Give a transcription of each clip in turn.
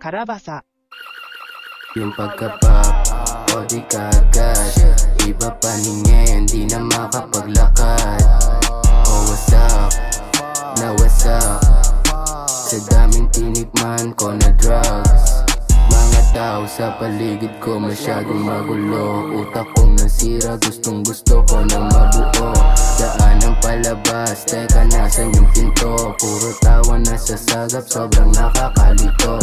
Karabasa. Yung pagka-pop, o di kaagad. Iba paningin, di na makapaglakad. Oh what's up, na what's up. Sa daming tinikman ko na drugs. Mga tao sa paligid ko masyadong magulo. Utak kong nasira, gustong gusto ko na mabuo. Daan ang palabas, teka nasan yung pinto. Puro tawa na sa sagap, sobrang nakakalito.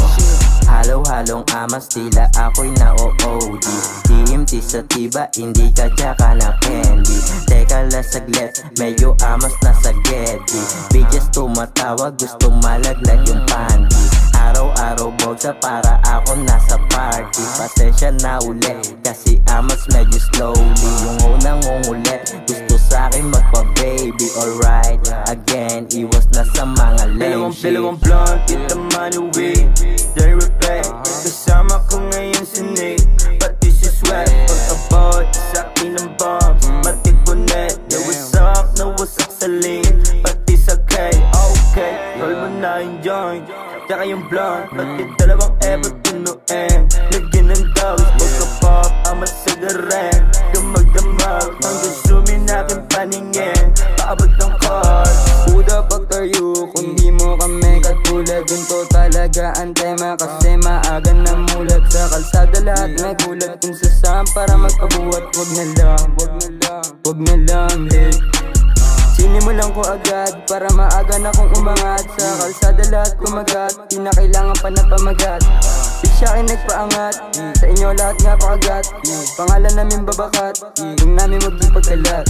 Halo-halong amas, tila ako'y na-OOD. TMT sa tiba, hindi ka tsaka na candy. Teka lang saglit, medyo amas na sa gedi. Bitches tumatawa, gusto malaglag yung panty. Araw-araw bogsa para ako nasa party. Pasensya na uli, kasi amas medyo slowly. Yung unang ungulit, gusto sa'kin magpa-baby. Alright, again, iwas na sa mga lame shit. Dalawang blonde, get the money with they repair. Kasama ko ngayon si Nick, pati si Sweat. Pag-abot, sa akin ang bombs, matikunet. Na wasak sa link, pati sa K. Okay, roll mo na yung joint, tsaka yung blonde, pati dalawang ever tunuin. Lagyan ng dogs, pagka-pop, ama cigarette. Damag-damag, hanggang sumin aking paningin. Paabot ng car. Who the fuck are you? Kung di mo kami katulad, ganito talaga ang tema. Kasi maaga na mulat sa kalsada, lahat may gulat. Kung sasam para magpabuhat, wag na lang, hey. Sinimulan ko agad para maaga na kong umangat. Sa kalsada lahat kumagat, di na kailangan pa na pamagat. Big siya akin nagpaangat, sa inyo lahat nga pakagat. Pangalan namin babakat, kung namin wag di pagkalat.